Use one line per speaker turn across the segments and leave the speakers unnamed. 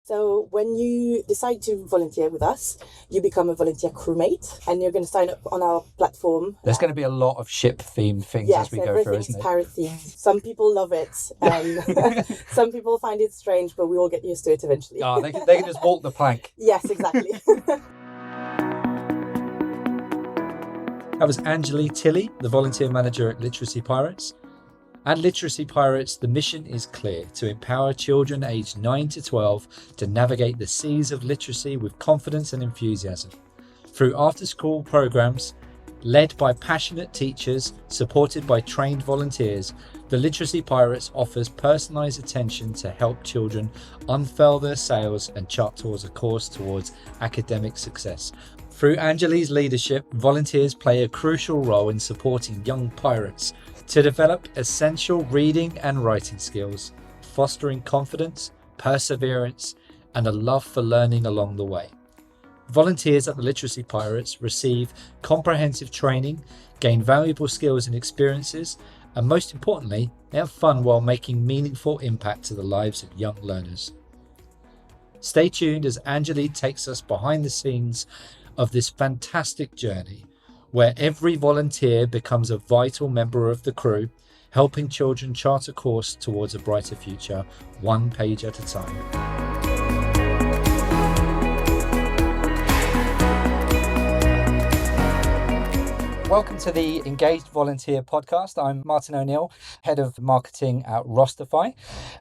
So when you decide to volunteer with us, you become a volunteer crewmate, and you're going to sign up on our platform.
There's going to be a lot of ship-themed things as we go through, isn't it?
Yes, everything's pirate-themed. Some people love it, and some people find it strange, but we all get used to it eventually.
Oh, they can just walk the plank.
Yes, exactly.
That was Angele Tilly, the volunteer manager at Literacy Pirates. At Literacy Pirates, the mission is clear: to empower children aged 9 to 12 to navigate the seas of literacy with confidence and enthusiasm. Through after-school programs, led by passionate teachers, supported by trained volunteers, the Literacy Pirates offers personalised attention to help children unfurl their sails and chart towards a course towards academic success. Through Angele's leadership, volunteers play a crucial role in supporting young pirates to develop essential reading and writing skills, fostering confidence, perseverance, and a love for learning along the way. Volunteers at the Literacy Pirates receive comprehensive training, gain valuable skills and experiences, and most importantly, they have fun while making meaningful impact to the lives of young learners. Stay tuned as Angele takes us behind the scenes of this fantastic journey, where every volunteer becomes a vital member of the crew, helping children chart a course towards a brighter future, one page at a time. Welcome to the Engaged Volunteer podcast. I'm Martin O'Neill, Head of Marketing at Rosterify.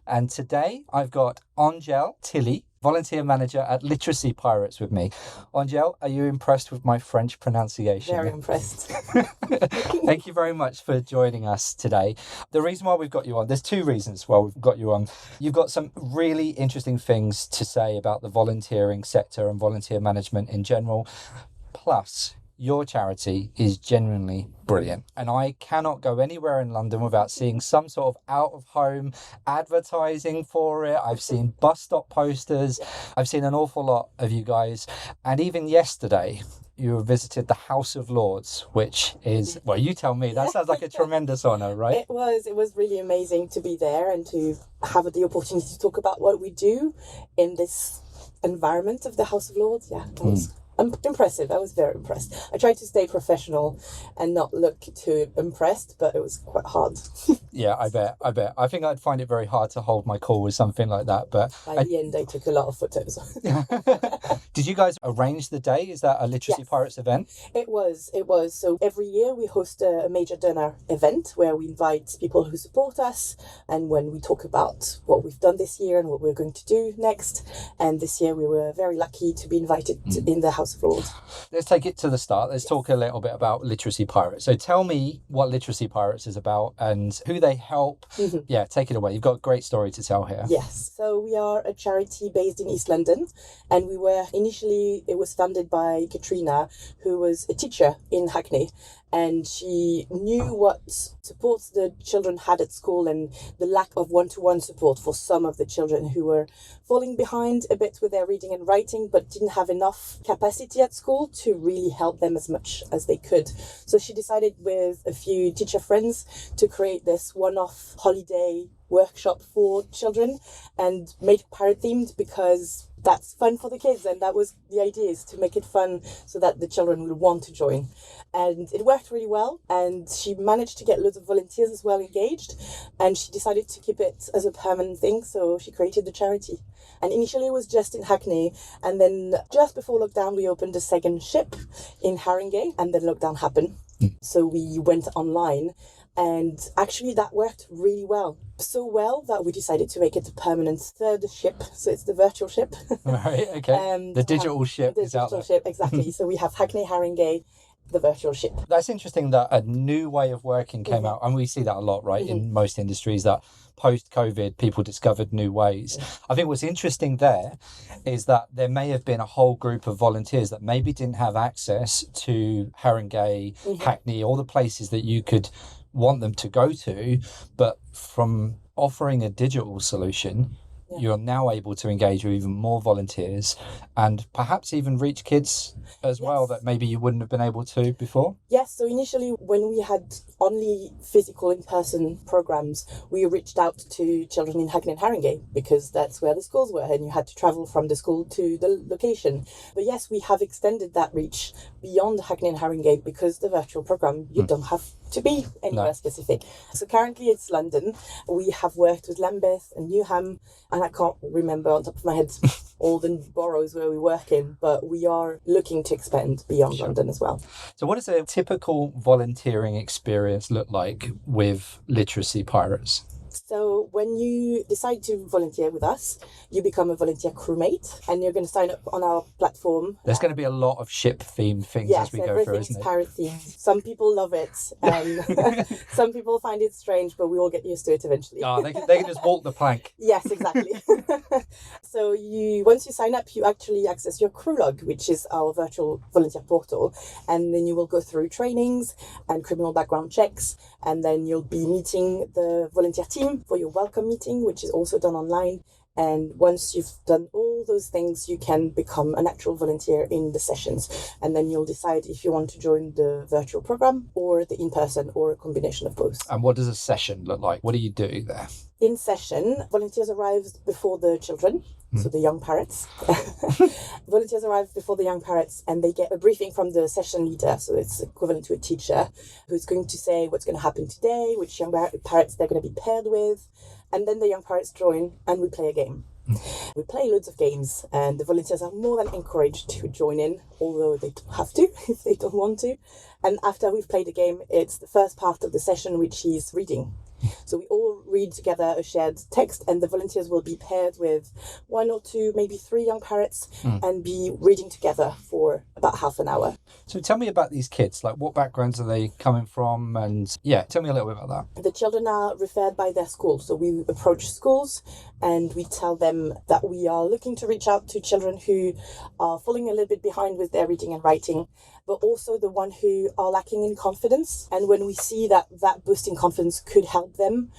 And today I've got Angele Tilly, Volunteer Manager at Literacy Pirates with me. Angele, are you impressed with my French pronunciation?
Very impressed.
Thank you very much for joining us today. The reason why we've got you on, there's two reasons why we've got you on. You've got some really interesting things to say about the volunteering sector and volunteer management in general. Plus, your charity is genuinely brilliant. And I cannot go anywhere in London without seeing some sort of out-of-home advertising for it. I've seen bus stop posters. I've seen an awful lot of you guys. And even yesterday, you visited the House of Lords, which is, well, you tell me, that sounds like a tremendous honour, right?
It was really amazing to be there and to have the opportunity to talk about what we do in this environment of the House of Lords. Yeah, it was impressive. I was very impressed. I tried to stay professional and not look too impressed, but it was quite hard.
Yeah, I bet. I think I'd find it very hard to hold my call with something like that. But
by the end, I took a lot of photos.
Did you guys arrange the day? Is that a Literacy Pirates event?
It was. So every year we host a major donor event where we invite people who support us, and when we talk about what we've done this year and what we're going to do next. And this year we were very lucky to be invited in the House of Lords. Let's
take it to the start. Let's talk a little bit about Literacy Pirates. So tell me what Literacy Pirates is about and who they help. Yeah, take it away. You've got a great story to tell here.
Yes. So we are a charity based in East London, and it was funded by Katrina, who was a teacher in Hackney, and she knew what supports the children had at school and the lack of one-to-one support for some of the children who were falling behind a bit with their reading and writing, but didn't have enough capacity at school to really help them as much as they could. So she decided with a few teacher friends to create this one-off holiday workshop for children and made it pirate themed because that's fun for the kids, and that was the idea, is to make it fun so that the children would want to join. And it worked really well, and she managed to get loads of volunteers as well engaged, and she decided to keep it as a permanent thing, so she created the charity. And initially it was just in Hackney, and then just before lockdown we opened a second ship in Haringey, and then lockdown happened. So we went online, and actually that worked really well. So well that we decided to make it a permanent third ship. So it's the virtual ship.
Right, okay. The digital ship is out there.
The digital ship, exactly. So we have Hackney, Haringey, the virtual ship.
That's interesting that a new way of working came out. And we see that a lot, right, in most industries, that post-COVID, people discovered new ways. I think what's interesting there is that there may have been a whole group of volunteers that maybe didn't have access to Haringey, Hackney, all the places that you could want them to go to, but from offering a digital solution, you're now able to engage with even more volunteers and perhaps even reach kids as well that maybe you wouldn't have been able to before?
Yes, so initially when we had only physical in-person programs, we reached out to children in Hackney and Haringey because that's where the schools were and you had to travel from the school to the location. But yes, we have extended that reach beyond Hackney and Haringey because the virtual program, you don't have to be anywhere specific. So currently it's London. We have worked with Lambeth and Newham, and I can't remember on top of my head all the boroughs where we work in, but we are looking to expand beyond London as well.
So what does a typical volunteering experience look like with Literacy Pirates?
So when you decide to volunteer with us, you become a volunteer crewmate and you're going to sign up on our platform.
There's going to be a lot of ship-themed things as we go through, isn't it?
Yes, everything's pirate-themed. Some people love it and some people find it strange, but we all get used to it eventually.
They can just walk the plank.
Yes, exactly. So once you sign up, you actually access your crew log, which is our virtual volunteer portal, and then you will go through trainings and criminal background checks, and then you'll be meeting the volunteer team for your welcome meeting, which is also done online. And once you've done all those things, you can become an actual volunteer in the sessions. And then you'll decide if you want to join the virtual program or the in-person or a combination of both.
And what does a session look like? What do you do there?
In session, volunteers arrive before the children, so the young parrots. Volunteers arrive before the young parrots and they get a briefing from the session leader, so it's equivalent to a teacher, who's going to say what's going to happen today, which young parrots they're going to be paired with, and then the young parrots join and we play a game. We play loads of games and the volunteers are more than encouraged to join in, although they don't have to if they don't want to. And after we've played a game, it's the first part of the session, which is reading. So we all read together a shared text and the volunteers will be paired with 1 or 2, maybe 3 young parrots and be reading together for about half an hour.
So tell me about these kids, like what backgrounds are they coming from? And tell me a little bit about that.
The children are referred by their school. So we approach schools and we tell them that we are looking to reach out to children who are falling a little bit behind with their reading and writing, but also the one who are lacking in confidence. And when we see that boost in confidence could help them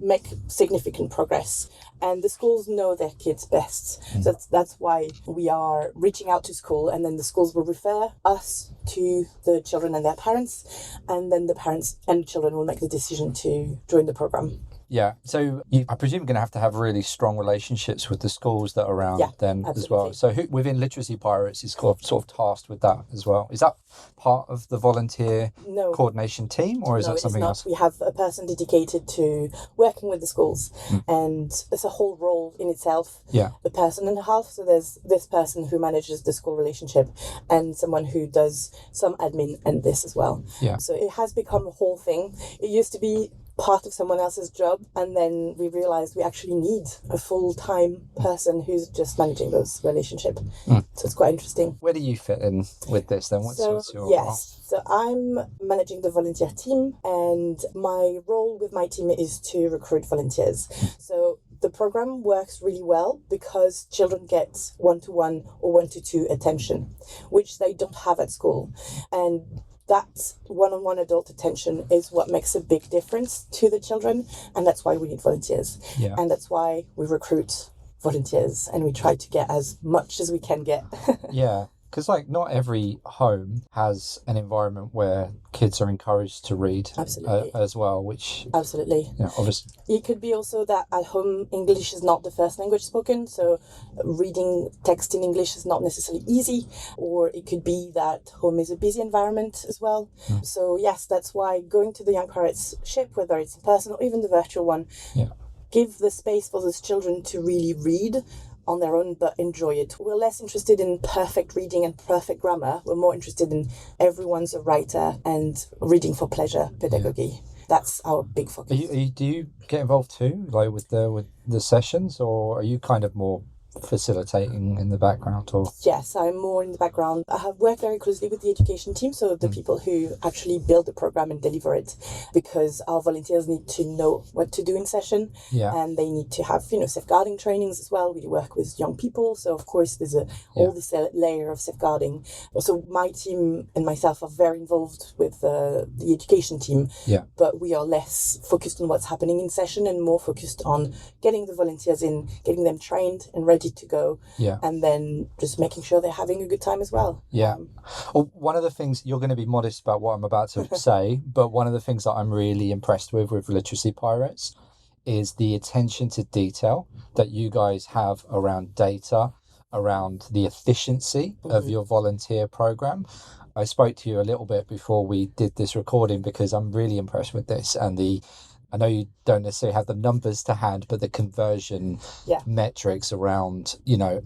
make significant progress. And the schools know their kids best. So that's why we are reaching out to school, and then the schools will refer us to the children and their parents, and then the parents and children will make the decision to join the program.
Yeah, so I presume you're going to have really strong relationships with the schools that are around then
absolutely.
as well. So who within Literacy Pirates is sort of tasked with that as well? Is that part of the volunteer coordination team, or is that something else?
We have a person dedicated to working with the schools, and it's a whole role in itself.
Yeah.
A person and a half. So there's this person who manages the school relationship and someone who does some admin and this as well.
Yeah.
So it has become a whole thing. It used to be part of someone else's job, and then we realized we actually need a full-time person who's just managing those relationships. So it's quite interesting.
Where do you fit in with this then? What's your role?
So I'm managing the volunteer team, and my role with my team is to recruit volunteers. So the program works really well because children get 1-to-1 or 1-to-2 attention, which they don't have at school. And that one-on-one adult attention is what makes a big difference to the children, and that's why we need volunteers.
Yeah.
And that's why we recruit volunteers and we try to get as much as we can get.
Yeah. Because not every home has an environment where kids are encouraged to read as well, which
absolutely
obviously
it could be also that at home English is not the first language spoken, so reading text in English is not necessarily easy, or it could be that home is a busy environment as well. So yes, that's why going to the Young Parrots ship, whether it's in person or even the virtual one, give the space for those children to really read on their own, but enjoy it. We're less interested in perfect reading and perfect grammar. We're more interested in everyone's a writer and reading for pleasure pedagogy. That's our big focus.
Do you get involved too, with the sessions, or are you kind of more facilitating in the background, or?
Yes, I'm more in the background. I have worked very closely with the education team, so the people who actually build the program and deliver it, because our volunteers need to know what to do in session, and they need to have, safeguarding trainings as well. We work with young people, so of course there's all this layer of safeguarding. So my team and myself are very involved with the education team, but we are less focused on what's happening in session and more focused on getting the volunteers in, getting them trained and ready to go, and then just making sure they're having a good time as well.
Well, one of the things, you're going to be modest about what I'm about to say, but one of the things that I'm really impressed with Literacy Pirates is the attention to detail that you guys have around data, around the efficiency of your volunteer program. I spoke to you a little bit before we did this recording because I'm really impressed with this, and I know you don't necessarily have the numbers to hand, but the conversion metrics around,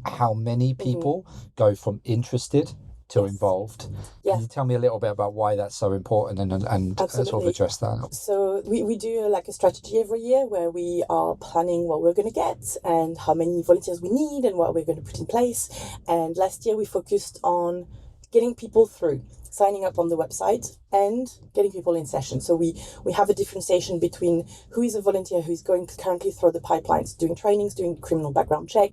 how many people go from interested to involved. Can you tell me a little bit about why that's so important and sort of address that?
So we do a strategy every year where we are planning what we're going to get and how many volunteers we need and what we're going to put in place. And last year we focused on getting people through, signing up on the website and getting people in session. So we have a differentiation between who is a volunteer who's going currently through the pipelines, doing trainings, doing criminal background check.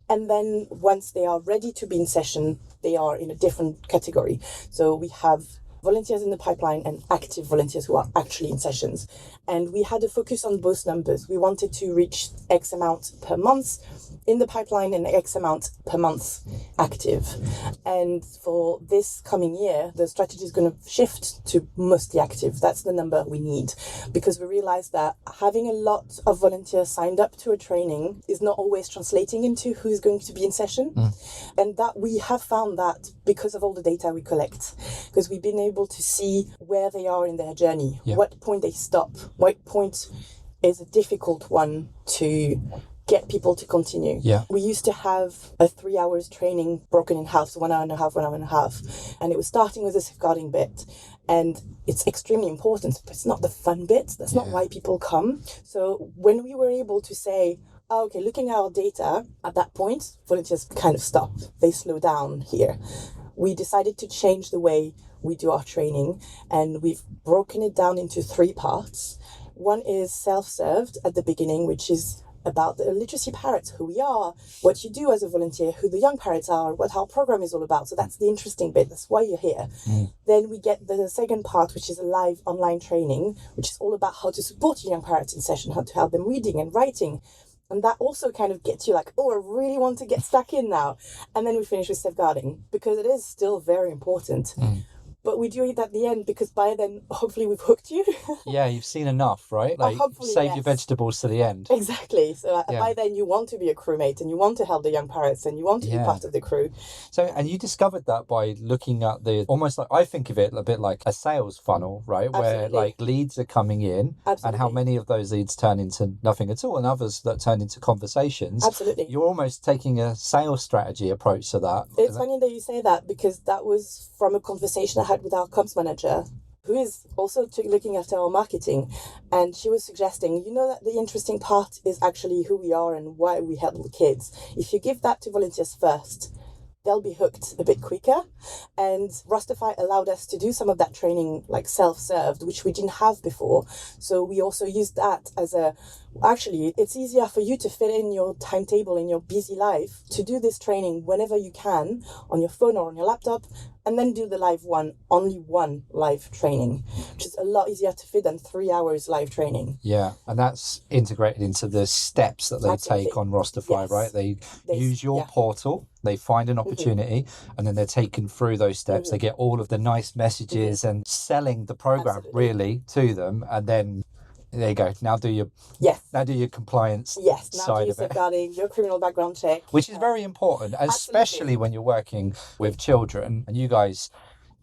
And then once they are ready to be in session, they are in a different category. So we have volunteers in the pipeline and active volunteers who are actually in sessions. And we had a focus on both numbers. We wanted to reach X amount per month in the pipeline and X amount per month active. And for this coming year, the strategy is going to shift to mostly active. That's the number we need, because we realized that having a lot of volunteers signed up to a training is not always translating into who's going to be in session. And that we have found that because of all the data we collect, because we've been able to see where they are in their journey, what point they stop, what point is a difficult one to get people to continue. We used to have a 3 hours training broken in half, so 1 hour and a half, 1 hour and a half. And it was starting with the safeguarding bit. And it's extremely important, but it's not the fun bit. That's not why people come. So when we were able to say, okay, looking at our data, at that point, volunteers kind of stop. They slow down here. We decided to change the way we do our training, and we've broken it down into 3 parts. One is self-served at the beginning, which is about the literacy pirates, who we are, what you do as a volunteer, who the young pirates are, what our program is all about. So that's the interesting bit. That's why you're here. Then we get the second part, which is a live online training, which is all about how to support young pirates in session, how to help them reading and writing. And that also kind of gets you like, oh, I really want to get stuck in now. And then we finish with safeguarding, because it is still very important. But we do it at the end, because by then, hopefully, we've hooked you.
You've seen enough, right? Like, save your vegetables to the end.
Exactly. So by then, you want to be a crewmate, and you want to help the young pirates, and you want to be part of the crew.
So, and you discovered that by looking at almost like, I think of it a bit like a sales funnel, right? Where like leads are coming in, and how many of those leads turn into nothing at all, and others that turn into conversations.
Absolutely.
You're almost taking a sales strategy approach to that.
It's funny that you say that, because that was from a conversation I had with our comms manager, who is also looking after our marketing, and she was suggesting, that the interesting part is actually who we are and why we help the kids. If you give that to volunteers first, they'll be hooked a bit quicker. And Rustify allowed us to do some of that training like self-served, which we didn't have before. So we also used that as actually, it's easier for you to fit in your timetable in your busy life to do this training whenever you can on your phone or on your laptop, and then do the only one live training, which is a lot easier to fit than 3 hours live training.
Yeah, and that's integrated into the steps that they take on Rustify, right? They use your portal, they find an opportunity, and then they're taken through those steps. They get all of the nice messages and selling the program really to them, and then there you go. Now do your compliance
now
side
do your
of it.
safeguarding, your criminal background check,
which is very important, especially when you're working with children. And you guys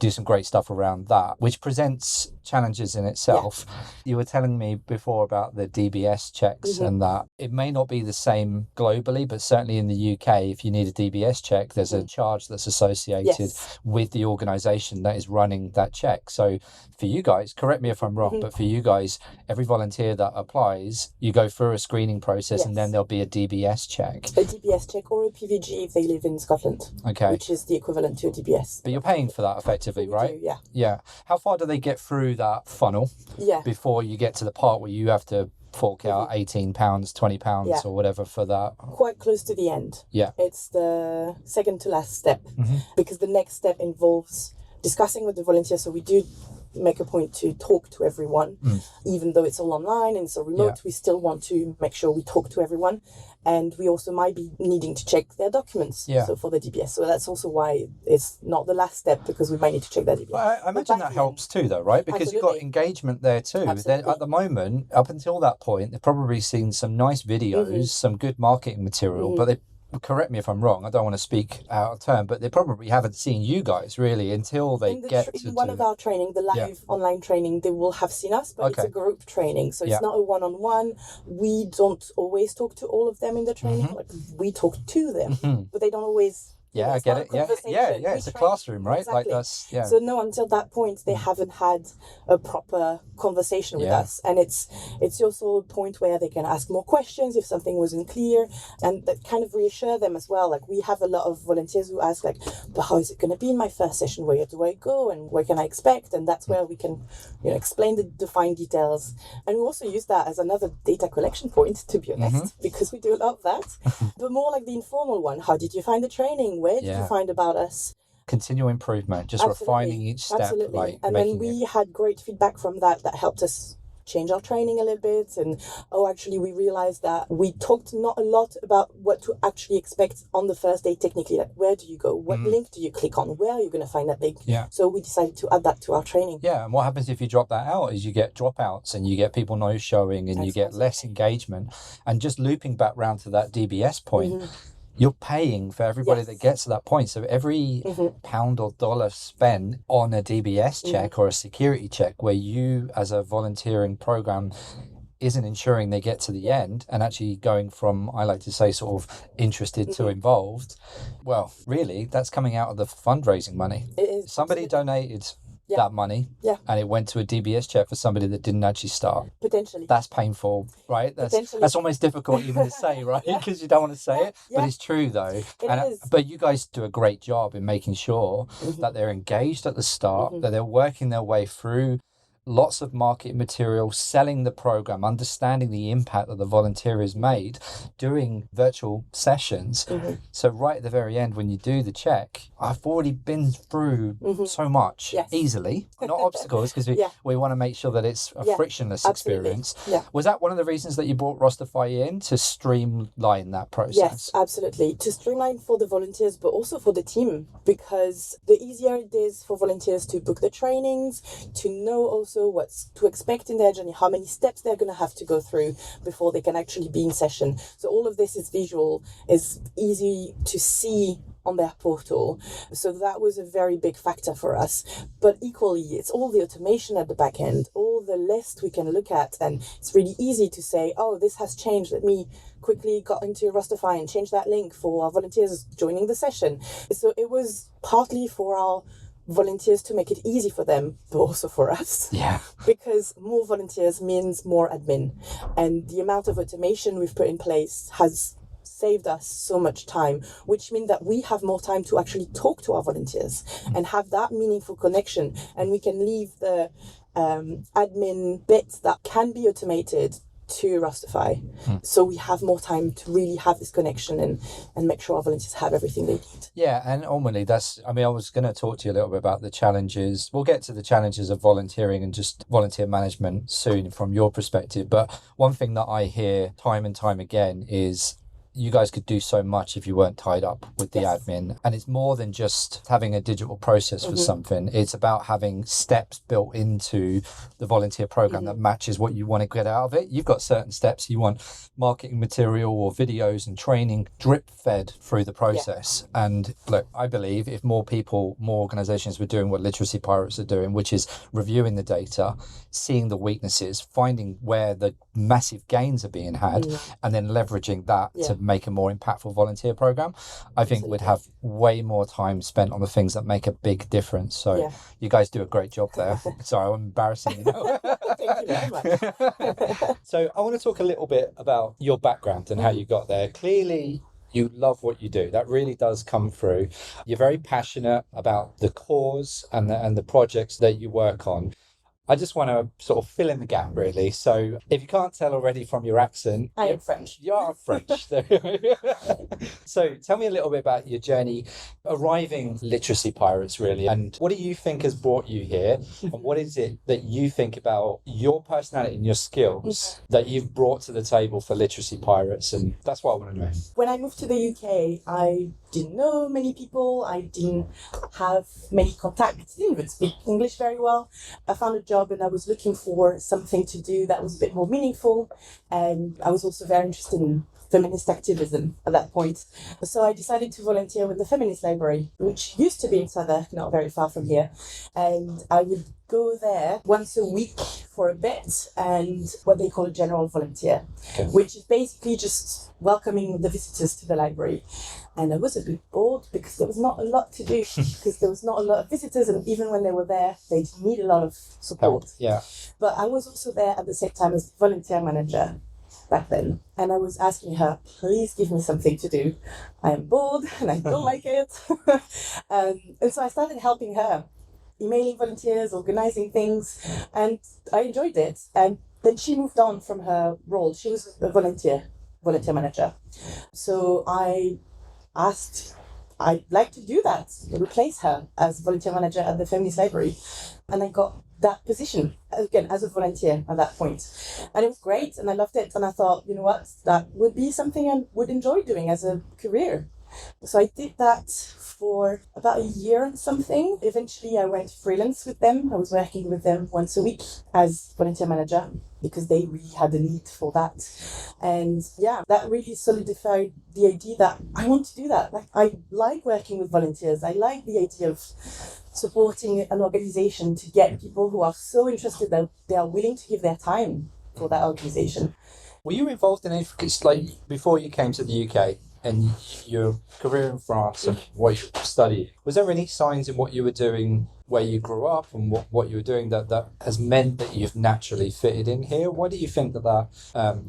do some great stuff around that, which presents challenges in itself. You were telling me before about the DBS checks and that it may not be the same globally, but certainly in the UK, if you need a DBS check, there's a charge that's associated with the organisation that is running that check. So for you guys, correct me if I'm wrong, but for you guys, every volunteer that applies, you go through a screening process and then there'll be a DBS check.
A DBS check or a PVG if they live in Scotland, which is the equivalent to a DBS.
But you're paying for that effectively, right?
Do,
yeah. How far do they get through that funnel before you get to the part where you have to fork out £18, £20 or whatever for that?
Quite close to the end.
Yeah.
It's the second to last step because the next step involves discussing with the volunteers. So we do make a point to talk to everyone, even though it's all online and so remote, we still want to make sure we talk to everyone. And we also might be needing to check their documents so for the DBS. So that's also why it's not the last step, because we might need to check their DBS.
Well, I imagine that helps too, though, right? Because you've got engagement there too. At the moment, up until that point, they've probably seen some nice videos, some good marketing material, but they, correct me if I'm wrong, I don't want to speak out of turn, but they probably haven't seen you guys really until they
in one of our training, the live online training, they will have seen us, but it's a group training, so it's not a one-on-one. We don't always talk to all of them in the training. Like, we talk to them, but they don't always.
I get it. Yeah. It's a classroom, right?
Exactly.
Like that's
So no, until that point, they haven't had a proper conversation with us, and it's also a point where they can ask more questions if something wasn't clear, and that kind of reassure them as well. Like, we have a lot of volunteers who ask, like, but how is it going to be in my first session? Where do I go, and what can I expect? And that's where we can, explain the fine details, and we also use that as another data collection point, to be honest, because we do a lot of that. But more like the informal one. How did you find the training? Where did you find about us?
Continual improvement, just refining each step.
Like, and then we had great feedback from that helped us change our training a little bit. And actually we realized that we talked not a lot about what to actually expect on the first day technically. Like, where do you go? What link do you click on? Where are you going to find that link? So we decided to add that to our training. And
what happens if you drop that out is you get dropouts and you get people no showing and you get less engagement. And just looping back round to that DBS point, you're paying for everybody that gets to that point. So every pound or dollar spent on a DBS check or a security check where you as a volunteering program isn't ensuring they get to the end and actually going from, I like to say, sort of interested to involved, well, really, that's coming out of the fundraising money.
It is.
Somebody donated that money and it went to a DBS check for somebody that didn't actually start.
Potentially.
That's painful, right? That's almost difficult even to say, right? Because you don't want to say it, but it's true though.
It is.
But you guys do a great job in making sure that they're engaged at the start, that they're working their way through lots of marketing material, selling the program, understanding the impact that the volunteer has made, doing virtual sessions. So right at the very end, when you do the check, I've already been through so much easily, not obstacles, because we want to make sure that it's a frictionless experience. Was that one of the reasons that you brought Rostify in, to streamline that process?
Yes, absolutely. To streamline for the volunteers, but also for the team, because the easier it is for volunteers to book the trainings, to know also what's to expect in their journey, how many steps they're going to have to go through before they can actually be in session. So all of this is visual, is easy to see on their portal. So that was a very big factor for us. But equally, it's all the automation at the back end, all the list we can look at, and it's really easy to say, this has changed. Let me quickly go into Rostify and change that link for our volunteers joining the session. So it was partly for our volunteers to make it easy for them, but also for us. Because more volunteers means more admin. And the amount of automation we've put in place has saved us so much time, which means that we have more time to actually talk to our volunteers and have that meaningful connection. And we can leave the admin bits that can be automated to Rostify. So we have more time to really have this connection and make sure our volunteers have everything they need.
And ultimately I was going to talk to you a little bit about the challenges. We'll get to the challenges of volunteering and just volunteer management soon from your perspective. But one thing that I hear time and time again is you guys could do so much if you weren't tied up with the admin. And it's more than just having a digital process for something. It's about having steps built into the volunteer program that matches what you want to get out of it. You've got certain steps. You want marketing material or videos and training drip fed through the process. And look, I believe if more people, more organizations were doing what Literacy Pirates are doing, which is reviewing the data, seeing the weaknesses, finding where the massive gains are being had, and then leveraging that to make a more impactful volunteer program, I think we'd have way more time spent on the things that make a big difference. So you guys do a great job there. Sorry, I'm embarrassing you now.
Thank you very much.
So I want to talk a little bit about your background and how you got there. Clearly, you love what you do. That really does come through. You're very passionate about the cause and the projects that you work on. I just want to sort of fill in the gap, really. So if you can't tell already from your accent...
I am French.
You are French. So tell me a little bit about your journey arriving Literacy Pirates, really. And what do you think has brought you here? And what is it that you think about your personality and your skills that you've brought to the table for Literacy Pirates? And that's what I want to know.
When I moved to the UK, I didn't know many people. I didn't have many contacts. Didn't even speak English very well. I found a job and I was looking for something to do that was a bit more meaningful. And I was also very interested in feminist activism at that point. So I decided to volunteer with the Feminist Library, which used to be in Southwark, not very far from here. And I would go there once a week for a bit and what they call a general volunteer, which is basically just welcoming the visitors to the library. And I was a bit bored because there was not a lot to do, because there was not a lot of visitors, and even when they were there, they need a lot of support. But I was also there at the same time as volunteer manager back then, and I was asking her, please give me something to do. I am bored and I don't like it. And so I started helping her, emailing volunteers, organizing things, and I enjoyed it. And then she moved on from her role. She was a volunteer manager. So I asked, I'd like to do that, replace her as volunteer manager at the Feminist Library. And I got that position, again, as a volunteer at that point. And it was great, and I loved it. And I thought, you know what, that would be something I would enjoy doing as a career. So I did that for about a year and something. Eventually, I went freelance with them. I was working with them once a week as volunteer manager because they really had a need for that. And that really solidified the idea that I want to do that. Like, I like working with volunteers. I like the idea of supporting an organization to get people who are so interested that they are willing to give their time for that organization.
Were you involved in anything, like, before you came to the UK? And your career in France and what you studied, was there any signs in what you were doing where you grew up and what you were doing that has meant that you've naturally fitted in here? Why do you think that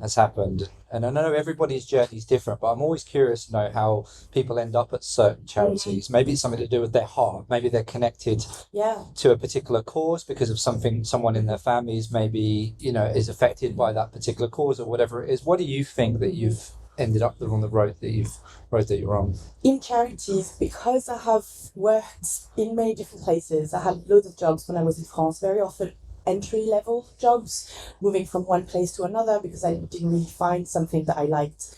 has happened? And I know everybody's journey is different, but I'm always curious to know how people end up at certain charities. Maybe it's something to do with their heart. Maybe they're connected to a particular cause because of someone in their families maybe, is affected by that particular cause or whatever it is. What do you think that you've ended up on the road that you're on?
In charities, because I have worked in many different places, I had loads of jobs when I was in France, very often entry-level jobs, moving from one place to another because I didn't really find something that I liked.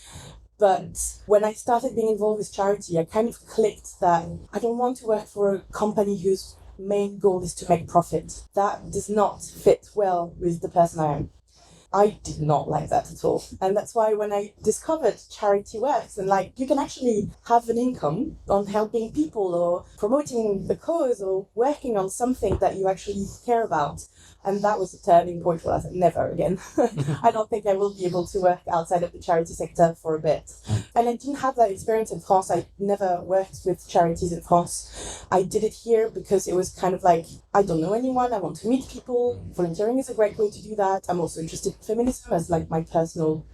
But when I started being involved with charity, I kind of clicked that I don't want to work for a company whose main goal is to make profit. That does not fit well with the person I am. I did not like that at all. And that's why when I discovered charity works and you can actually have an income on helping people or promoting the cause or working on something that you actually care about. And that was a turning point for us. Never again. I don't think I will be able to work outside of the charity sector for a bit. And I didn't have that experience in France. I never worked with charities in France. I did it here because it was kind of like, I don't know anyone. I want to meet people. Volunteering is a great way to do that. I'm also interested in feminism as my personal,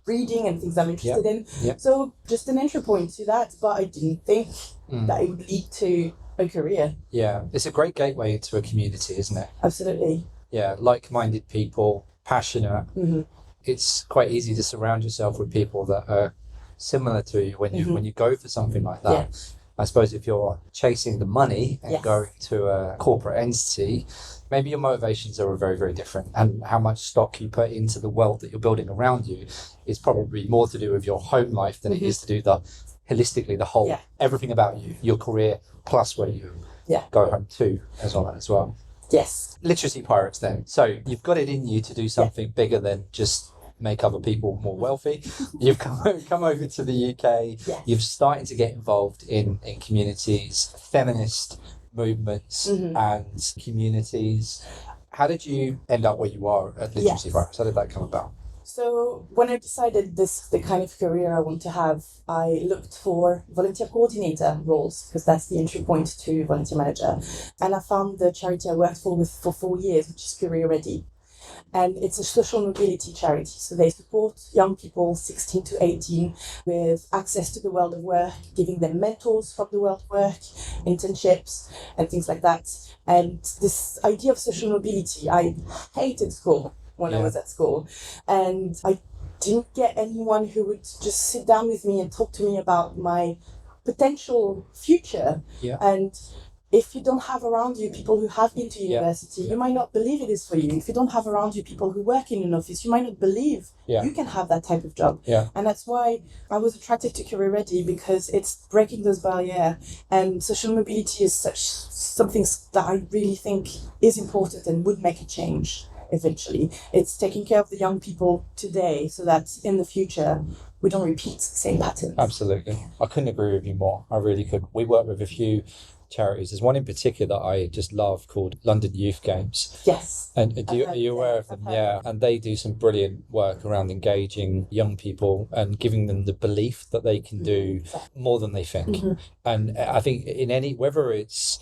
reading and things I'm interested in. So just an entry point to that. But I didn't think that it would lead to a career.
Yeah, it's a great gateway into a community, isn't it?
Absolutely.
Yeah, like-minded people, passionate. It's quite easy to surround yourself with people that are similar to you when you go for something like that. I suppose if you're chasing the money and
Yes.
going to a corporate entity, maybe your motivations are very, very different. And how much stock you put into the wealth that you're building around you is probably more to do with your home life than it is to do holistically, the whole, everything about you, your career, plus where you go home to as well.
Yes.
Literacy pirates then. So you've got it in you to do something bigger than just make other people more wealthy. You've come over to the UK.
Yes.
You've started to get involved in communities, feminist movements and communities. How did you end up where you are at Literacy Pirates? How did that come about?
So when I decided the kind of career I want to have, I looked for volunteer coordinator roles because that's the entry point to volunteer manager. And I found the charity I worked for 4 years, which is Career Ready. And it's a social mobility charity. So they support young people 16 to 18 with access to the world of work, giving them mentors from the world of work, internships and things like that. And this idea of social mobility, I hated school when I was at school. And I didn't get anyone who would just sit down with me and talk to me about my potential future.
Yeah.
And if you don't have around you people who have been to university, you might not believe it is for you. If you don't have around you people who work in an office, you might not believe you can have that type of job.
Yeah.
And that's why I was attracted to Career Ready, because it's breaking those barriers. And social mobility is something that I really think is important and would make a change eventually. It's taking care of the young people today so that in the future we don't repeat the same patterns.
Absolutely. I couldn't agree with you more. I really could. We work with a few charities. There's one in particular that I just love called London Youth Games.
Yes.
And are you aware of them? Yeah. And they do some brilliant work around engaging young people and giving them the belief that they can do more than they think. And I think whether it's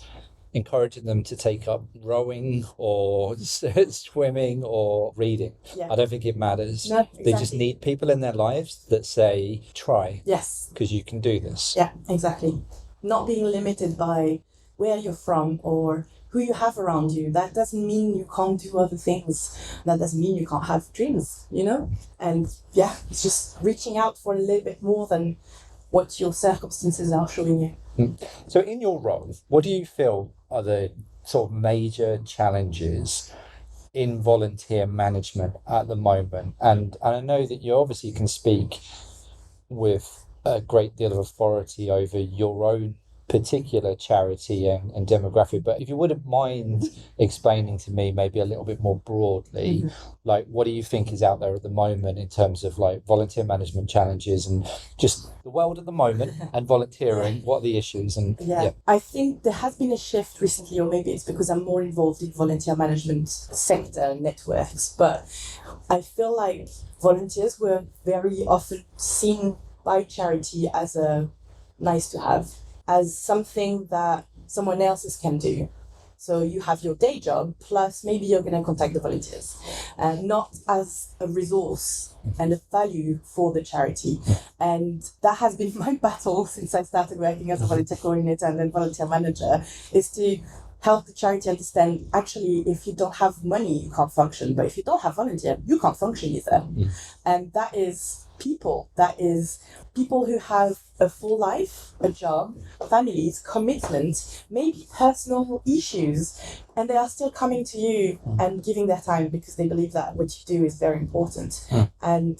encouraging them to take up rowing or swimming or reading. I don't think it matters.
No, exactly.
They just need people in their lives that say, try.
Yes.
Because you can do this.
Yeah, exactly. Not being limited by where you're from or who you have around you. That doesn't mean you can't do other things. That doesn't mean you can't have dreams, And it's just reaching out for a little bit more than what your circumstances are showing you.
So in your role, what do you feel are the sort of major challenges in volunteer management at the moment? And I know that you obviously can speak with a great deal of authority over your own particular charity and demographic, but if you wouldn't mind explaining to me maybe a little bit more broadly, like what do you think is out there at the moment in terms of like volunteer management challenges and just the world at the moment and volunteering, what are the issues? And
I think there has been a shift recently, or maybe it's because I'm more involved in volunteer management sector networks, but I feel like volunteers were very often seen by charity as a nice to have, as something that someone else can do. So you have your day job, plus maybe you're going to contact the volunteers, not as a resource and a value for the charity. And that has been my battle since I started working as a volunteer coordinator and then volunteer manager, is to help the charity understand, actually, if you don't have money, you can't function. But if you don't have volunteer, you can't function either. And that is people who have a full life, a job, families, commitment, maybe personal issues, and they are still coming to you and giving their time because they believe that what you do is very important. And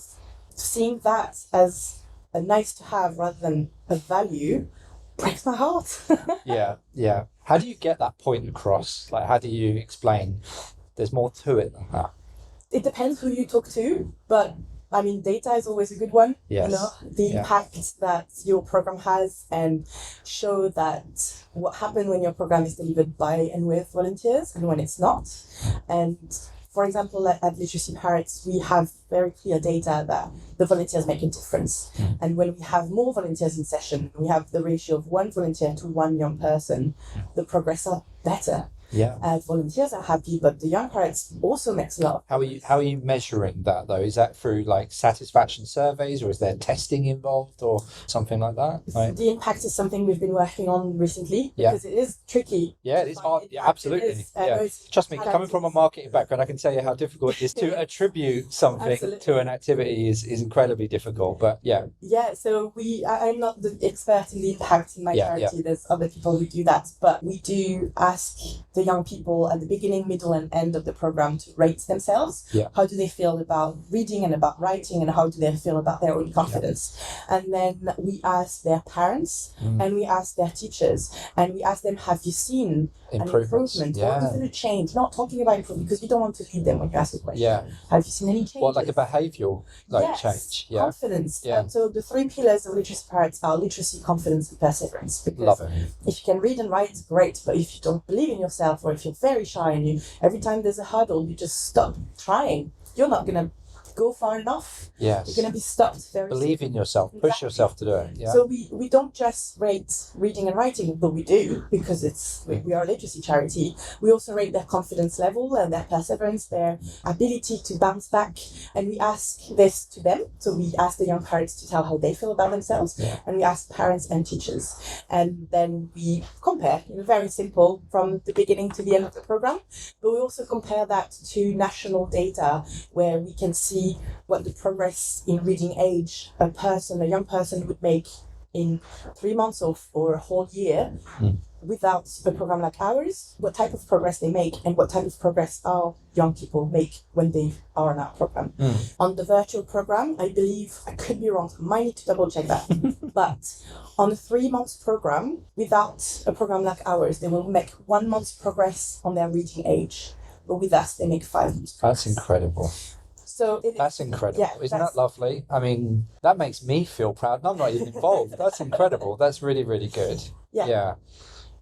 seeing that as a nice to have rather than a value breaks my heart.
Yeah. How do you get that point across? Like, how do you explain there's more to it than that?
It depends who you talk to, but I mean, data is always a good one.
Yes.
The impact that your program has, and show that what happened when your program is delivered by and with volunteers and when it's not. And for example, at Literacy Pirates, we have very clear data that the volunteers make a difference. And when we have more volunteers in session, we have the ratio of 1 volunteer to 1 young person, the progress are better.
Yeah.
Volunteers are happy, but the young parents also makes a lot.
How are you measuring that though? Is that through like satisfaction surveys, or is there testing involved, or something like that? Right.
The impact is something we've been working on recently because it is tricky.
Yeah, it is hard. Yeah, absolutely. Trust me, coming from a marketing background, I can tell you how difficult it is to attribute something to an activity is incredibly difficult. But yeah.
Yeah, so I'm not the expert in the impact in my charity. There's other people who do that, but we do ask the young people at the beginning, middle, and end of the program to rate themselves.
Yeah.
How do they feel about reading and about writing, and how do they feel about their own confidence? Yeah. And then we ask their parents and we ask their teachers, and we ask them, have you seen an improvement or even a change? Not talking about improvement because you don't want to lead them when you ask a question.
Yeah.
Have you seen any changes?
What, like a behavioural change? Yeah.
Confidence. Yeah. So the 3 pillars of literacy parents are literacy, confidence, and perseverance. Because
love it.
If you can read and write, great. But if you don't believe in yourself, or if you're very shy and every time there's a hurdle, you just stop trying, you're not going to go far enough.
Yes.
You're going to be stopped very
Believe in yourself. Push yourself to do it. Yeah.
So we don't just rate reading and writing, but we do because we are a literacy charity. We also rate their confidence level and their perseverance, their ability to bounce back. And we ask this to them. So we ask the young parents to tell how they feel about themselves.
Yeah.
And we ask parents and teachers. And then we compare, very simple from the beginning to the end of the program. But we also compare that to national data where we can see what the progress in reading age a young person would make in 3 months or a whole year without a program like ours, what type of progress they make and what type of progress our young people make when they are on our program. On the virtual program, I believe, I could be wrong, I might need to double check that, but on a 3 months program, without a program like ours, they will make 1 month's progress on their reading age, but with us, they make 5 months progress.
That's incredible.
So
that's incredible. Yeah, isn't that lovely? I mean, that makes me feel proud. And I'm not even involved. That's incredible. That's really, really good. Yeah.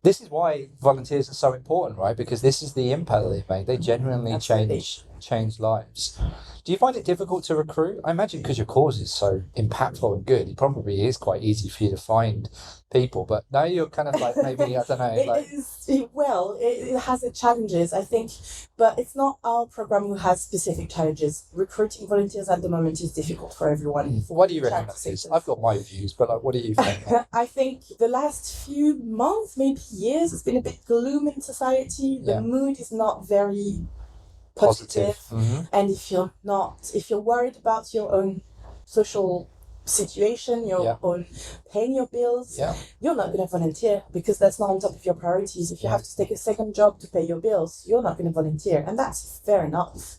This is why volunteers are so important, right? Because this is the impact that they make. They genuinely change lives. Do you find it difficult to recruit? I imagine because your cause is so impactful and good, it probably is quite easy for you to find people. But now you're kind of like, maybe, I don't know.
It has its challenges, I think, but it's not our program who has specific challenges. Recruiting volunteers at the moment is difficult for everyone.
What do you reckon that is? I've got my views, but what do you think?
I think the last few months, maybe years, it's been a bit gloom in society. The mood is not very positive. And if you're worried about your own social situation, your own paying your bills, you're not going to volunteer because that's not on top of your priorities. If you have to take a second job to pay your bills, you're not going to volunteer, and that's fair enough.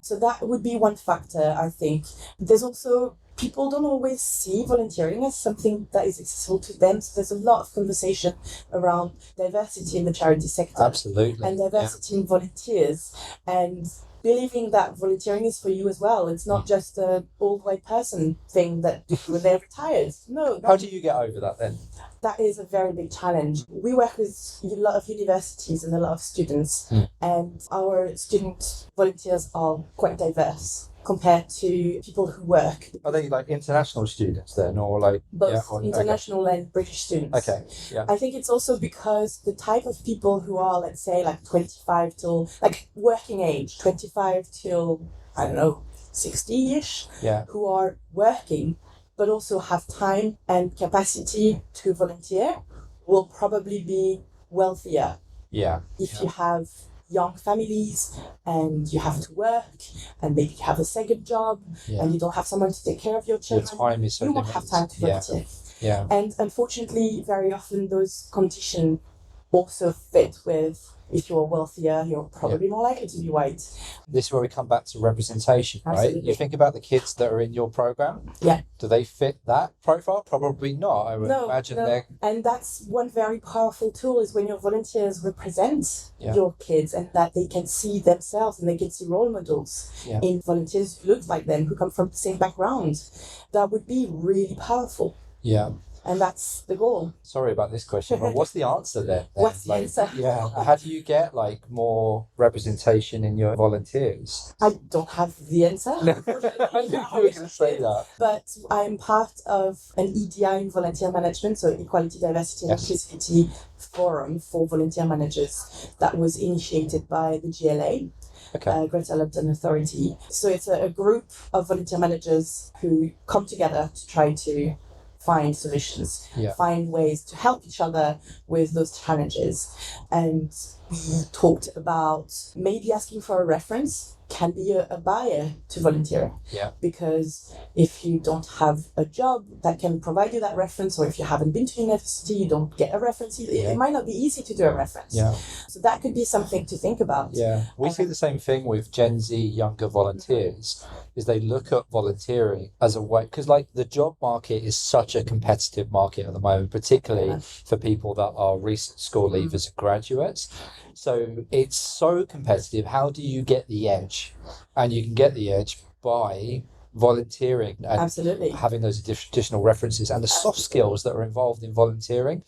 So that would be one factor, I think. There's also people don't always see volunteering as something that is accessible to them. So there's a lot of conversation around diversity in the charity sector.
Absolutely.
And diversity in volunteers. And believing that volunteering is for you as well. It's not just an old white person thing that when they're retired. No.
How do you get over that then?
That is a very big challenge. We work with a lot of universities and a lot of students, and our student volunteers are quite diverse compared to people who work.
Are they like international students then, or like
both international and British students?
Okay, yeah.
I think it's also because the type of people who are, let's say, like 25 till like working age, 25 till I don't know 60-ish, who are working but also have time and capacity to volunteer, will probably be wealthier. If you have young families and you have to work and maybe you have a second job and you don't have someone to take care of your children,
your time is so
you won't have time to volunteer. And unfortunately, very often those conditions also fit with, if you're wealthier, you're probably more likely to be white.
This is where we come back to representation, right? You think about the kids that are in your program. Do they fit that profile? Probably not. I would imagine they're...
And that's one very powerful tool, is when your volunteers represent your kids and that they can see themselves and they can see role models in volunteers who look like them, who come from the same background. That would be really powerful. And that's the goal.
Sorry about this question, but what's the answer then?
What's the answer?
Yeah, how do you get like more representation in your volunteers?
I don't have the answer.
I knew you were going to say that.
But I'm part of an EDI in volunteer management, so Equality, Diversity and Inclusivity Forum for volunteer managers, that was initiated by the GLA. Greater London Authority. So it's a group of volunteer managers who come together to try to find solutions, find ways to help each other with those challenges. And we talked about maybe asking for a reference can be a barrier to volunteering. Because if you don't have a job that can provide you that reference, or if you haven't been to university, you don't get a reference. It might not be easy to do a reference. So that could be something to think about.
We see the same thing with Gen Z younger volunteers, is they look at volunteering as a way, because like the job market is such a competitive market at the moment, particularly for people that are recent school leavers and graduates. So it's so competitive. How do you get the edge? And you can get the edge by volunteering and having those additional references and the soft skills that are involved in volunteering.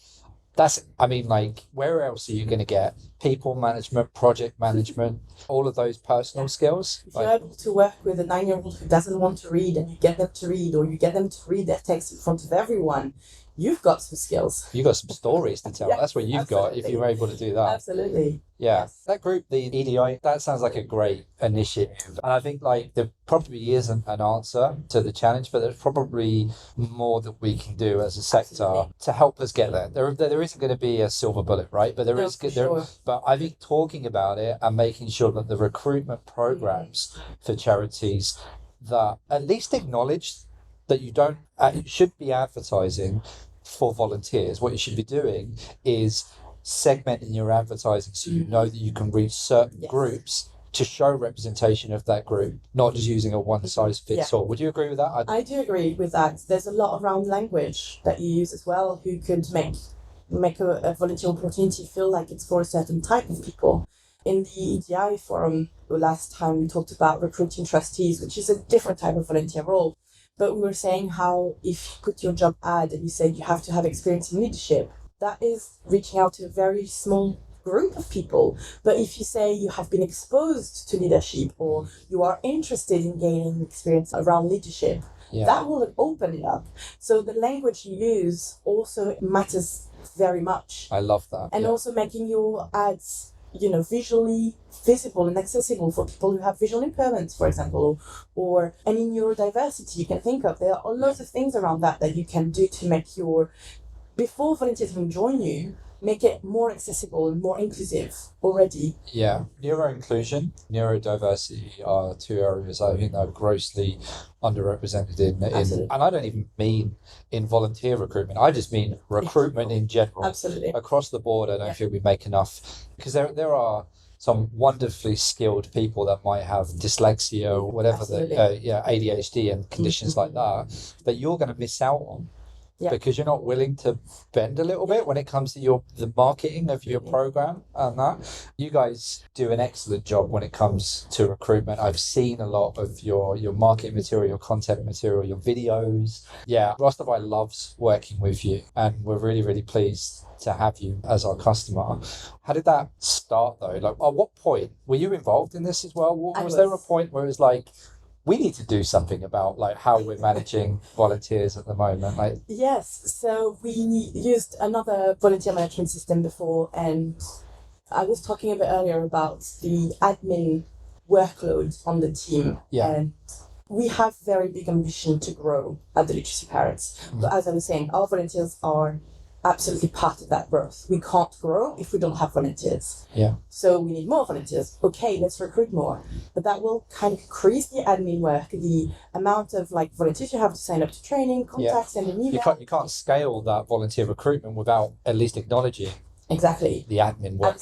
That's, I mean, like, where else are you going to get people management, project management, all of those personal skills?
If you're able to work with a 9-year-old who doesn't want to read, and you get them to read, or you get them to read their text in front of everyone, you've got some skills. You've
got some stories to tell. That's what you've got if you're able to do that.
Absolutely.
Yeah. Yes. That group, the EDI, that sounds like a great initiative. And I think like there probably is an answer to the challenge, but there's probably more that we can do as a sector to help us get there. There isn't going to be a silver bullet, right? But but I think talking about it and making sure that the recruitment programs for charities that at least acknowledge that you don't, you should be advertising for volunteers. What you should be doing is segmenting your advertising so you know that you can reach certain groups to show representation of that group, not just using a one-size-fits-all. Would you agree with that?
I do agree with that. There's a lot around language that you use as well, who could make a volunteer opportunity feel like it's for a certain type of people. In the EDI forum last time, we talked about recruiting trustees, which is a different type of volunteer role. But we were saying how if you put your job ad and you said you have to have experience in leadership, that is reaching out to a very small group of people. But if you say you have been exposed to leadership, or you are interested in gaining experience around leadership, that will open it up. So the language you use also matters very much.
I love that.
And also making your ads, visually visible and accessible for people who have visual impairments, for example, or any neurodiversity you can think of. There are lots of things around that you can do to make before volunteers even join you, make it more accessible and more inclusive already.
Yeah. Neuro-inclusion, neurodiversity are two areas I think are grossly underrepresented in and I don't even mean in volunteer recruitment. I just mean recruitment in general.
Absolutely.
Across the board, I don't feel we make enough, because there are some wonderfully skilled people that might have dyslexia or whatever, ADHD and conditions like that you're going to miss out on. Because you're not willing to bend a little bit when it comes to the marketing of your program and that. You guys do an excellent job when it comes to recruitment. I've seen a lot of your marketing material, your content material, your videos. Rostify loves working with you, and we're really, really pleased to have you as our customer. How did that start though? Like, at what point were you involved in this as well? Was there a point where it was like, we need to do something about like how we're managing volunteers at the moment?
Yes, so we used another volunteer management system before, and I was talking a bit earlier about the admin workload on the team. And we have very big ambition to grow at the Literacy Pirates. But as I was saying, our volunteers are absolutely part of that growth. We can't grow if we don't have volunteers. So we need more volunteers. Okay, let's recruit more. But that will kind of increase the admin work, the amount of volunteers you have to sign up to training, contacts, and an email.
You can't scale that volunteer recruitment without at least acknowledging the admin work.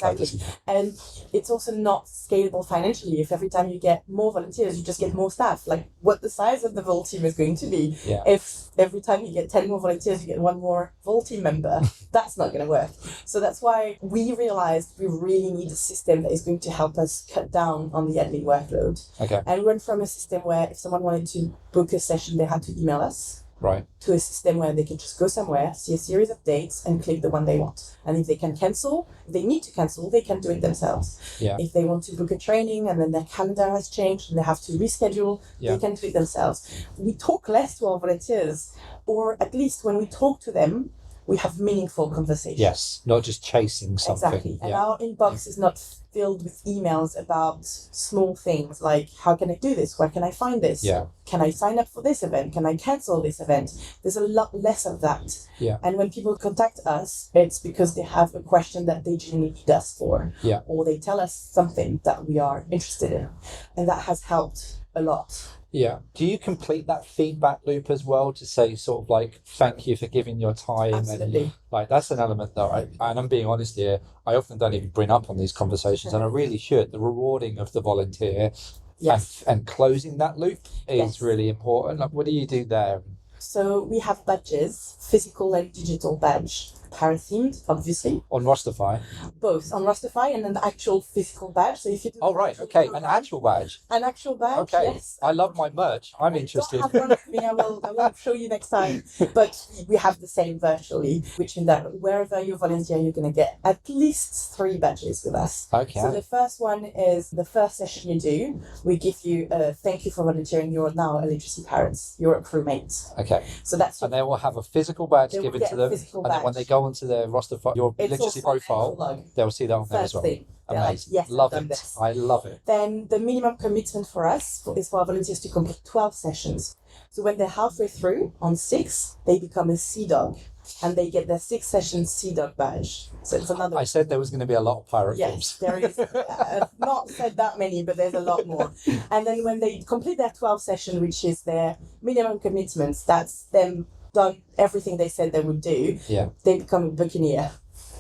And it's also not scalable financially. If every time you get more volunteers, you just get more staff. Like, what the size of the vol team is going to be. If every time you get 10 more volunteers, you get one more vol team member, that's not going to work. So that's why we realized we really need a system that is going to help us cut down on the admin workload. And we went from a system where if someone wanted to book a session, they had to email us
Right.
to a system where they can just go somewhere, see a series of dates, and click the one they want. And if they can cancel, if they need to cancel, they can do it themselves.
Yeah.
If they want to book a training and then their calendar has changed and they have to reschedule, they can do it themselves. We talk less to our volunteers, or at least when we talk to them, we have meaningful conversations.
Yes, not just chasing something.
Exactly. And our inbox is not filled with emails about small things like, how can I do this? Where can I find this?
Yeah.
Can I sign up for this event? Can I cancel this event? There's a lot less of that.
Yeah.
And when people contact us, it's because they have a question that they genuinely need us for.
Yeah.
Or they tell us something that we are interested in. And that has helped a lot.
Yeah. Do you complete that feedback loop as well to say sort of like, thank you for giving your time?
Absolutely.
And like, that's an element that and I'm being honest here, I often don't even bring up on these conversations, and I really should. The rewarding of the volunteer and closing that loop is really important. Like, what do you do there?
So we have badges, physical and digital badge, para-themed, obviously.
On Rostify?
Both, on Rostify and an actual physical badge. So if you do
An actual badge.
An actual badge,
okay.
Yes.
I love my merch. I'm interested.
I don't have one with me. I will show you next time. But we have the same virtually, which means that wherever you volunteer, you're going to get at least 3 badges with us.
Okay.
So the first one is the first session you do. We give you a thank you for volunteering. You're now a literacy parents. You're a crewmate.
Okay.
So that's
and they will have a physical badge given to them.
And
then when they go onto their roster, your literacy profile, they'll see that on there as well.
Thing.
Amazing.
Like, yes,
love it. I love it.
Then the minimum commitment for us is for our volunteers to complete 12 sessions. So when they're halfway through, on 6, they become a Sea Dog. And they get their 6-session Sea Dog badge. So it's another.
I said there was going to be a lot of pirate
films.
Yes,
there is. Not said that many, but there's a lot more. And then when they complete their 12 session, which is their minimum commitments, that's them done everything they said they would do.
Yeah.
They become a Buccaneer.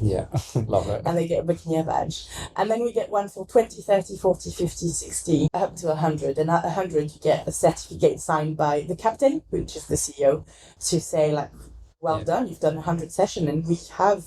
Yeah, love it.
And they get a Buccaneer badge. And then we get one for 20, 30, 40, 50, 60, up to 100. And at 100, you get a certificate signed by the captain, which is the CEO, to say, like, well done, you've done 100 sessions. And we have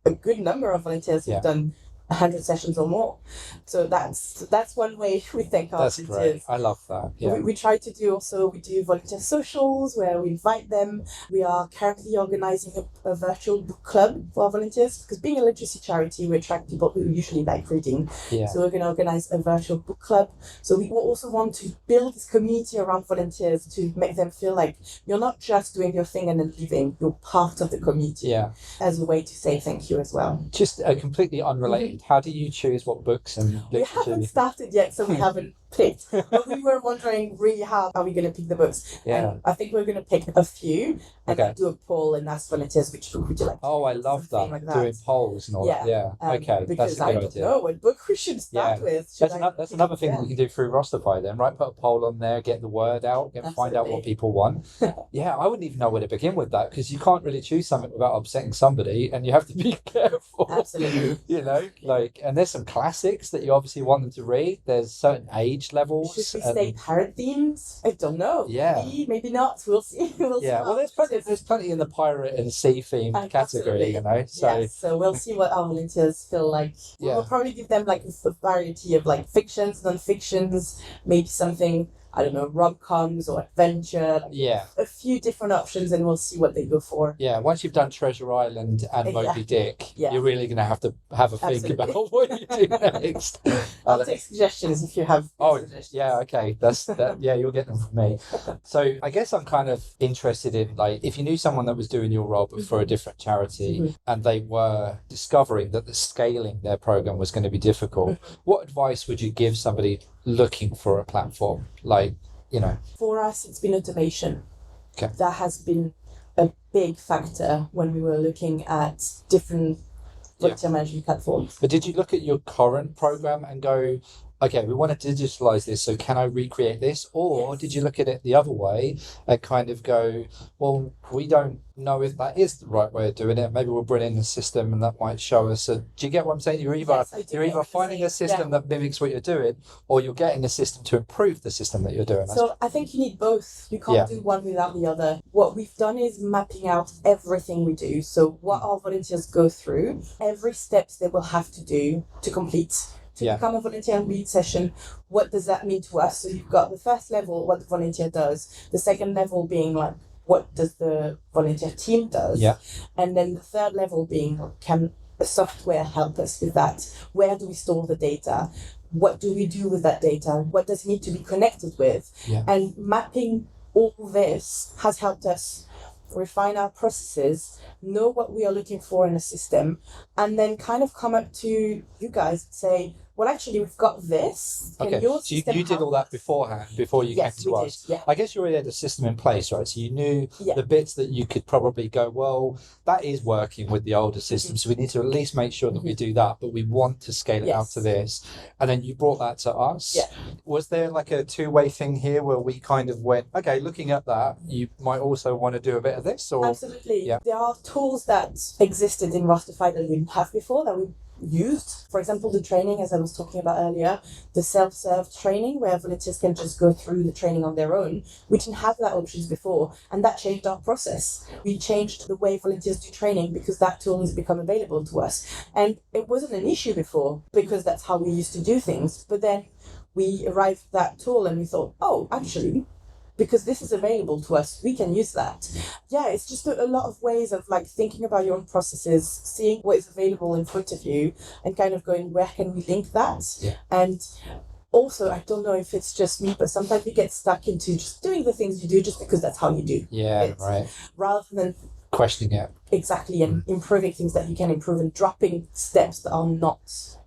a good number of volunteers who've done 100 sessions or more. So that's one way we thank our volunteers. That's great.
I love that. Yeah.
We try to do also, we do volunteer socials where we invite them. We are currently organising a virtual book club for our volunteers, because being a literacy charity, we attract people who usually like reading.
Yeah.
So we're going to organise a virtual book club. So we also want to build this community around volunteers to make them feel like you're not just doing your thing and then leaving, you're part of the community.
Yeah.
As a way to say thank you as well.
Just completely unrelated. How do you choose what books and literature?
We haven't started yet, so we haven't picked. But we were wondering really how are we going to pick the books.
Yeah.
And I think we're going to pick a few and do a poll and ask volunteers which book would you like to
I love that.
Like that.
Doing polls and all that. Yeah. Okay.
Because
that's a
I
good
don't
idea.
know what book we should start with.
That's another thing that you can do through Rostify then, right? Put a poll on there, get the word out, find out what people want. Yeah, I wouldn't even know where to begin with that, because you can't really choose something without upsetting somebody, and you have to be careful.
Absolutely.
You know, like, and there's some classics that you obviously want them to read. There's certain age levels.
Should we stay pirate themes? I don't know.
Yeah.
Maybe not. We'll see.
Well, there's plenty in the pirate and sea theme category, you know. So
so we'll see what our volunteers feel like. We'll probably give them like a variety of like fictions, non-fictions, maybe something, I don't know, rom-coms or adventure. A few different options, and we'll see what they go for.
Yeah, once you've done Treasure Island and Moby Dick, you're really going to have a think about what you do next.
I'll take suggestions if you have suggestions.
Yeah, okay. You'll get them from me. So I guess I'm kind of interested in, like, if you knew someone that was doing your role but for a different charity and they were discovering that the scaling their program was going to be difficult, what advice would you give somebody looking for a platform? Like, you know,
for us it's been automation.
Okay.
That has been a big factor when we were looking at different volunteer management platforms.
But did you look at your current program and go, okay, we want to digitalize this, so can I recreate this? Or did you look at it the other way and kind of go, well, we don't know if that is the right way of doing it. Maybe we'll bring in a system and that might show us. Do you get what I'm saying? You're either finding a system that mimics what you're doing, or you're getting a system to improve the system that you're doing.
So I think you need both. You can't do one without the other. What we've done is mapping out everything we do. So what our volunteers go through, every steps they will have to do to complete. To become a volunteer and lead session, what does that mean to us? So you've got the first level, what the volunteer does. The second level being like what does the volunteer team does?
Yeah.
And then the third level being, can a software help us with that? Where do we store the data? What do we do with that data? What does it need to be connected with?
Yeah.
And mapping all this has helped us refine our processes, know what we are looking for in a system, and then kind of come up to you guys and say, well, actually, we've got this. Can
Okay,
your
so you
system
did all
help
that beforehand, before you
Yes,
came to
we
us.
did, yeah.
I guess you already had a system in place, right? So you knew
Yeah.
the bits that you could probably go, well, that is working with the older system, so we need to at least make sure that we do that, but we want to scale it out to this. And then you brought that to us.
Yeah.
Was there like a two-way thing here where we kind of went, okay, looking at that, you might also want to do a bit of this? Or
Absolutely.
Yeah.
There are tools that existed in Rustify that we didn't have before that we used. For example, the training, as I was talking about earlier, the self-serve training where volunteers can just go through the training on their own. We didn't have that options before, and that changed our process. We changed the way volunteers do training because that tool has become available to us. And it wasn't an issue before because that's how we used to do things. But then we arrived at that tool and we thought, oh, actually, because this is available to us, we can use that. Yeah, it's just a lot of ways of like thinking about your own processes, seeing what is available in front of you, and kind of going, where can we link that?
Yeah.
And also, I don't know if it's just me, but sometimes you get stuck into just doing the things you do just because that's how you do.
Yeah, right.
Rather than
questioning it.
Exactly, and improving things that you can improve and dropping steps that are not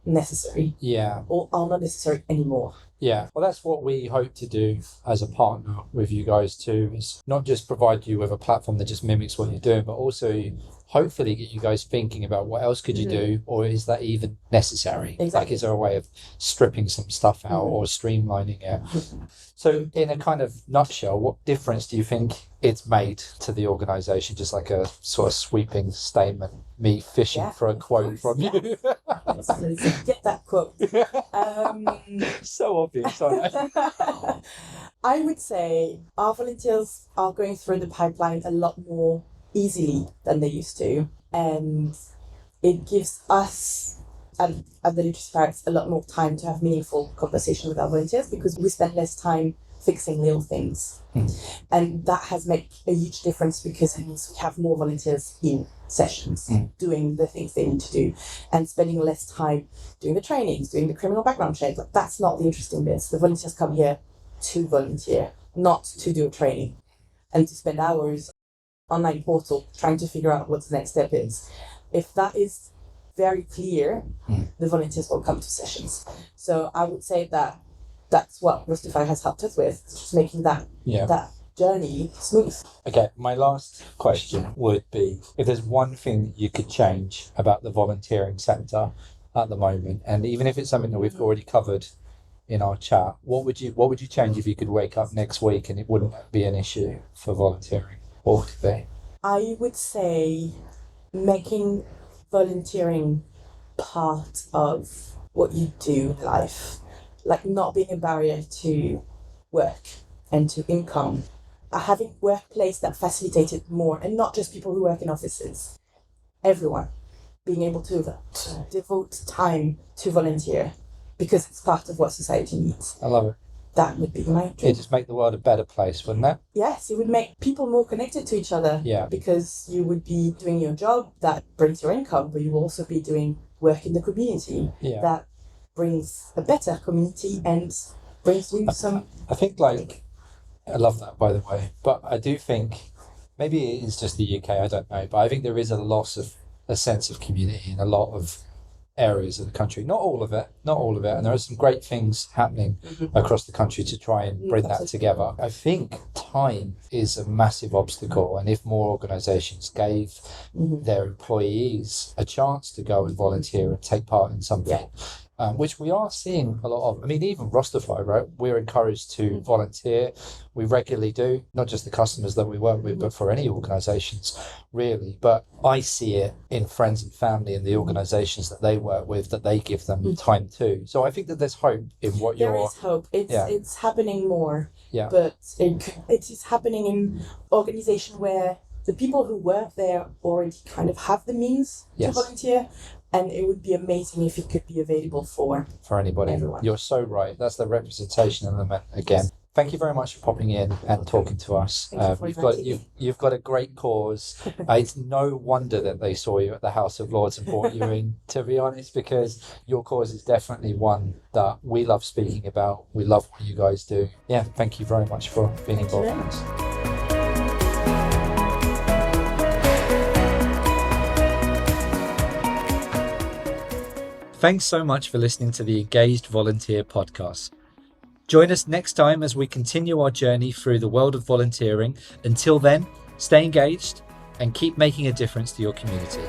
necessary.
Yeah.
Or are not necessary anymore.
Yeah, well, that's what we hope to do as a partner with you guys too, is not just provide you with a platform that just mimics what you're doing, but also hopefully get you guys thinking about what else could you do, or is that even necessary?
Exactly.
Like, is there a way of stripping some stuff out or streamlining it? So in a kind of nutshell, what difference do you think it's made to the organisation? Just like a sort of sweeping statement, me fishing for a quote from you.
Get that quote.
So obvious, aren't I?
I would say our volunteers are going through the pipeline a lot more easily than they used to, and it gives us at the Literacy Pirates a lot more time to have meaningful conversation with our volunteers because we spend less time fixing little things. And that has made a huge difference because it means we have more volunteers in sessions doing the things they need to do and spending less time doing the trainings, doing the criminal background check. Like, that's not the interesting bits. The volunteers come here to volunteer, not to do a training and to spend hours online portal trying to figure out what the next step is. If that is very clear, the volunteers will come to sessions. So I would say that that's what Rustify has helped us with, just making that that journey smooth.
Okay, my last question would be, if there's one thing that you could change about the volunteering sector at the moment, and even if it's something that we've already covered in our chat, what would you change if you could wake up next week and it wouldn't be an issue for volunteering? What would it be?
I would say making volunteering part of what you do in life, like not being a barrier to work and to income, having workplace that facilitated more, and not just people who work in offices, everyone being able to devote time to volunteer because it's part of what society needs.
I love it.
That would be my dream.
It'd just make the world a better place, wouldn't it?
Yes, it would make people more connected to each other.
Yeah.
Because you would be doing your job that brings your income, but you will also be doing work in the community that brings a better community and brings you some...
I think, like, I love that, by the way, but I do think, maybe it is just the UK, I don't know, but I think there is a loss of a sense of community in a lot of areas of the country. Not all of it, and there are some great things happening across the country to try and bring that together. I think time is a massive obstacle, and if more organisations gave their employees a chance to go and volunteer and take part in something, which we are seeing a lot of. I mean, even Rustify, right? We're encouraged to volunteer. We regularly do, not just the customers that we work with, but for any organisations, really. But I see it in friends and family and the organisations that they work with, that they give them time too. So I think that there's hope in what you're...
There is hope. It's happening more. Yeah. But it is happening in organisation where the people who work there already kind of have the means to volunteer. And it would be amazing if it could be available for
anybody.
Everyone.
You're so right. That's the representation element again. Thank you very much for popping in and talking to us. You've got a great cause. It's no wonder that they saw you at the House of Lords and brought you in, to be honest, because your cause is definitely one that we love speaking about. We love what you guys do. Yeah, thank you very much for being involved in this. Thanks so much for listening to the Engaged Volunteer podcast. Join us next time as we continue our journey through the world of volunteering. Until then, stay engaged and keep making a difference to your community.